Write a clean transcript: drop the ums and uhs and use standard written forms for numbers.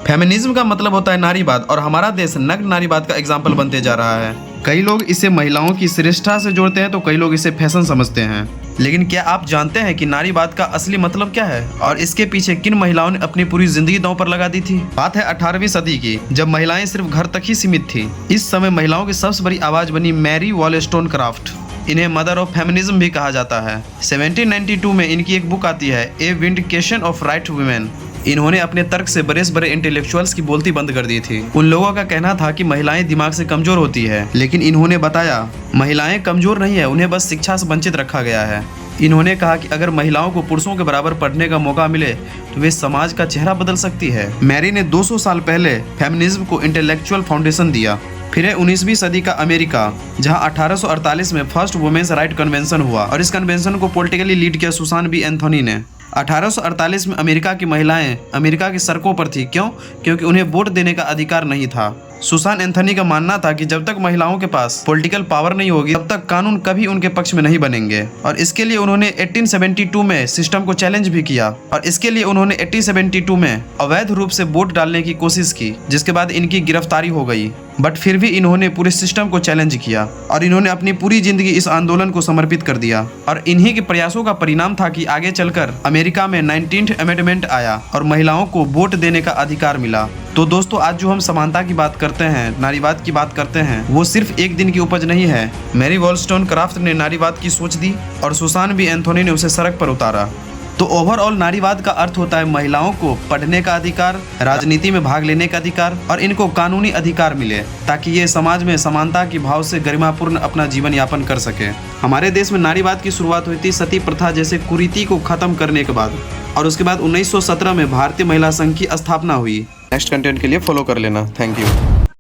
Feminism का मतलब होता है नारीवाद और हमारा देश नग्न नारीवाद का एग्जाम्पल बनते जा रहा है। कई लोग इसे महिलाओं की श्रेष्ठता से जोड़ते हैं तो कई लोग इसे फैशन समझते हैं। लेकिन क्या आप जानते हैं कि नारीवाद का असली मतलब क्या है और इसके पीछे किन महिलाओं ने अपनी पूरी जिंदगी दांव पर लगा दी थी? बात है 18वीं सदी की, जब महिलाएं सिर्फ घर तक ही सीमित थी। इस समय महिलाओं की सबसे बड़ी आवाज बनी मैरी वॉलस्टोनक्राफ्ट। इन्हें मदर ऑफ फेमिनिज्म भी कहा जाता है। 1792 में इनकी एक बुक आती है, ए विंडिकेशन ऑफ राइट वुमेन। इन्होंने अपने तर्क से बड़े बड़े इंटेलेक्चुअल्स की बोलती बंद कर दी थी। उन लोगों का कहना था कि महिलाएं दिमाग से कमजोर होती है, लेकिन इन्होंने बताया महिलाएं कमजोर नहीं है, उन्हें बस शिक्षा से वंचित रखा गया है। इन्होंने कहा कि अगर महिलाओं को पुरुषों के बराबर पढ़ने का मौका मिले तो वे समाज का चेहरा बदल सकती है। मैरी ने 200 साल पहले फेमिनिज्म को इंटेलेक्चुअल फाउंडेशन दिया। फिर है 19वीं सदी का अमेरिका, जहां 1848 में फर्स्ट वुमेन्स राइट कन्वेंशन हुआ और इस कन्वेंशन को पॉलिटिकली लीड किया सुसान बी एंथोनी ने। 1848 में अमेरिका की महिलाएं अमेरिका की सड़कों पर थी। क्यों? क्योंकि उन्हें वोट देने का अधिकार नहीं था। सुसान एंथोनी का मानना था कि जब तक महिलाओं के पास पॉलिटिकल पावर नहीं होगी तब तक कानून कभी उनके पक्ष में नहीं बनेंगे। और इसके लिए उन्होंने 1872 में सिस्टम को चैलेंज भी किया और इसके लिए उन्होंने 1872 में अवैध रूप से वोट डालने की कोशिश की, जिसके बाद इनकी गिरफ्तारी हो गई। बट फिर भी इन्होंने पूरे सिस्टम को चैलेंज किया और इन्होंने अपनी पूरी जिंदगी इस आंदोलन को समर्पित कर दिया। और इन्हीं के प्रयासों का परिणाम था कि आगे चलकर अमेरिका में 19th अमेंडमेंट आया और महिलाओं को वोट देने का अधिकार मिला। तो दोस्तों, आज जो हम समानता की बात करते हैं, नारीवाद की बात करते हैं, वो सिर्फ एक दिन की उपज नहीं है। मैरी वॉलस्टोनक्राफ्ट ने नारीवाद की सोच दी और सुसान बी एंथोनी ने उसे सड़क पर उतारा। तो ओवरऑल नारीवाद का अर्थ होता है महिलाओं को पढ़ने का अधिकार, राजनीति में भाग लेने का अधिकार और इनको कानूनी अधिकार मिले, ताकि ये समाज में समानता की भाव से गरिमापूर्ण अपना जीवन यापन कर सके। हमारे देश में नारीवाद की शुरुआत हुई थी सती प्रथा जैसे कुरीति को खत्म करने के बाद, और उसके बाद 1917 में भारतीय महिला संघ की स्थापना हुई। नेक्स्ट कंटेंट के लिए फॉलो कर लेना। Thank you.